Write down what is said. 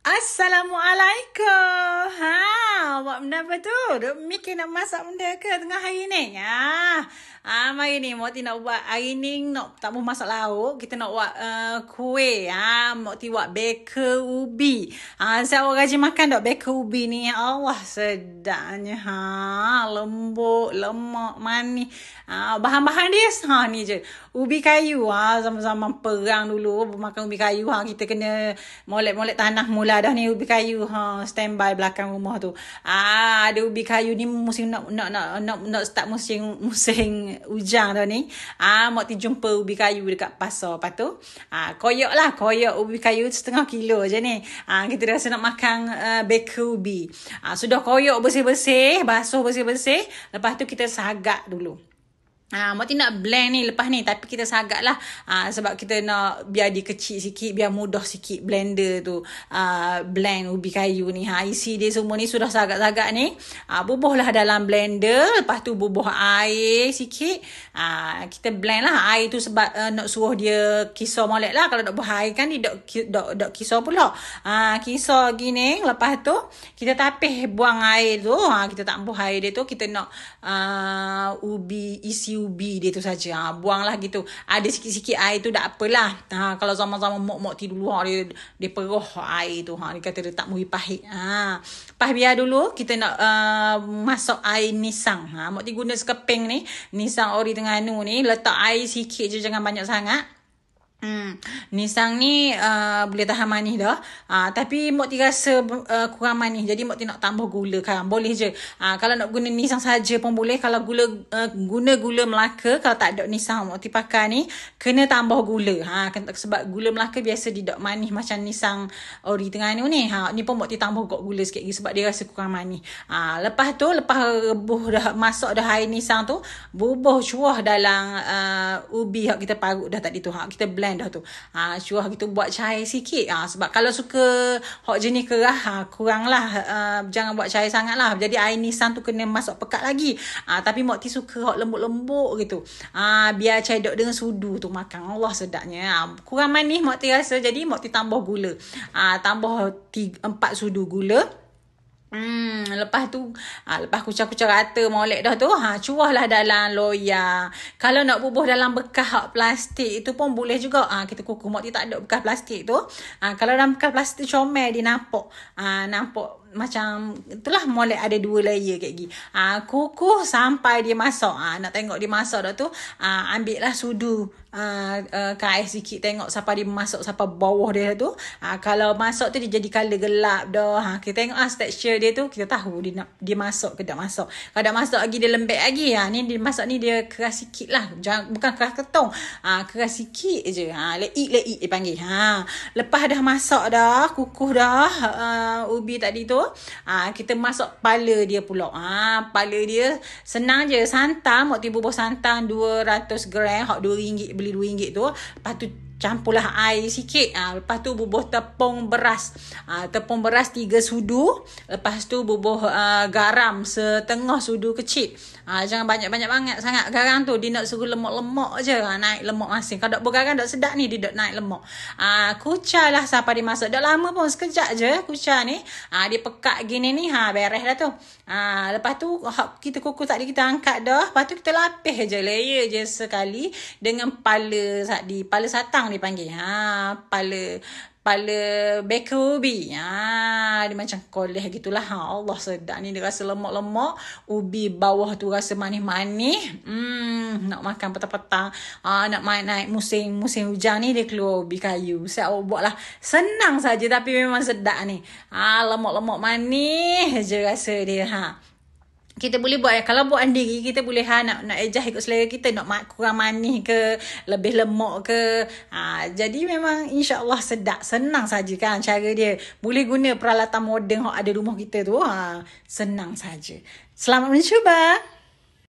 Assalamualaikum. Buat benda apa tu? Duk mikir nak masak benda ke tengah hari ni? Mari ni Mok Ti nak buat hari ni tak mau masak lauk, kita nak buat kuih. Mok Ti buat baker ubi. Saya orang rajin makan dok baker ubi ni. Allah sedapnya. Lembut, lemak, manis. Bahan-bahan dia ni je. Ubi kayu. Zaman-zaman perang dulu makan ubi kayu. Kita kena molek-molek tanah mula dah ni ubi kayu standby belakang rumah tu. Ada ubi kayu ni musim nak start musim hujan dah ni. Mok Ti jumpa ubi kayu dekat pasar. Lepas tu koyok ubi kayu 1/2 kilo je ni. Kita rasa nak makan baker ubi. Sudah koyok bersih-bersih, basuh bersih-bersih, lepas tu kita sagak dulu. Mok Ti nak blend ni lepas ni, tapi kita sagak lah sebab kita nak biar dia kecil sikit, biar mudah sikit blender tu blend ubi kayu ni. Isi dia semua ni sudah sagak-sagak ni, bubuhlah dalam blender. Lepas tu bubuh air sikit, kita blend lah air tu sebab nak suruh dia kisar molek lah. Kalau nak buah air kan dia dok kisar pula. Kisar gini, lepas tu kita tapih buang air tu. Kita tak buah air dia tu, kita nak isi ubi dia tu saja. Buanglah gitu. Ada sikit-sikit air tu tak apalah. Kalau zaman-zaman Mok Ti dulu dia peroh air tu. Dia kata dia tak boleh pahit. Lepas biar dulu kita nak masuk air nisang. Mok Ti guna sekeping ni, nisang ori Terengganu ni, letak air sikit je, jangan banyak sangat. Nisang ni boleh tahan manis dah, tapi Mok Ti rasa kurang manis, jadi Mok Ti nak tambah gula kan. Boleh je. Kalau nak guna nisang saja pun boleh. Kalau guna gula Melaka, kalau tak ada nisang Mok Ti pakai ni, kena tambah gula. Sebab gula Melaka biasa dia tak manis macam nisang ori Terengganu ni. Ni pun Mok Ti tambah gula sikit lagi sebab dia rasa kurang manis. Lepas rebuh dah, masuk dah air nisang tu, bubuh cuah dalam ubi yang kita parut dah tadi tu. Kita blend dah tu. Curah gitu, buat cair sikit. Sebab kalau suka hot jenis kerah, kurang lah. Jangan buat cair sangat lah. Jadi air nisang tu kena masuk pekat lagi. Tapi Mok Ti suka hot lembut-lembut gitu. Biar cair dok dengan sudu tu makan. Allah sedapnya. Kurang manis Mok Ti rasa, jadi Mok Ti tambah gula. Tambah 4 sudu gula. Lepas tu lepas kucar-kucar rata molek dah tu, cuahlah dalam loyang. Kalau nak bubuh dalam bekas plastik itu pun boleh juga. Kita kukuh. Mok Ti tak ada bekas plastik tu. Kalau dalam bekas plastik comel dia nampak macam itulah, molek ada 2 layer kayak gini. Kukuh sampai dia masak. Nak tengok dia masak dah tu, ambil lah sudu ke air sikit, tengok sampai dia masak sampai bawah dia tu. Kalau masak tu dia jadi color gelap dah. Kita tengok tekstur dia tu, kita tahu dia masak ke tak masak. Kalau tak masak lagi dia lembek lagi. Ni dia masak ni dia keras sikit lah. Bukan keras ketong. Keras sikit je. Leik dia panggil. Lepas dah masak dah, kukuh dah ubi tadi tu, kita masuk pala dia pula. Pala dia senang je. Santan, Mok Ti bubuh santan 200 gram, hak RM2, beli RM2 tu. Lepas tu campurlah air sikit. Lepas tu bubuh tepung beras. Tepung beras 3 sudu. Lepas tu bubuh garam 1/2 sudu kecil. Jangan banyak-banyak banget sangat garam tu. Dia nak suruh lemak-lemak je. Naik lemak masin. Kalau tak bergaram tak sedap ni, dia tak naik lemak. Kucar lah sampai dia masak. Tak lama pun, sekejap je kucar ni. Dia pekat gini ni, beres dah tu. Lepas tu kita kukus tadi, kita angkat dah. Lepas tu kita lapis je, layer je sekali dengan pala satang dipanggil. Pala baker ubi. Dia macam koleh gitulah. Allah sedap ni. Dia rasa lemak-lemak. Ubi bawah tu rasa manis-manis. Nak makan petang-petang. Nak naik musim hujan ni, dia keluar ubi kayu. Saya buat lah. Senang saja tapi memang sedap ni. Lemak-lemak manis je rasa dia. Kita boleh buat, kalau buat sendiri kita boleh nak adjust ikut selera kita, nak kurang manis ke, lebih lemak ke. Jadi memang insya-Allah sedap, senang saja kan cara dia. Boleh guna peralatan moden yang ada rumah kita tu. Senang saja. Selamat mencuba.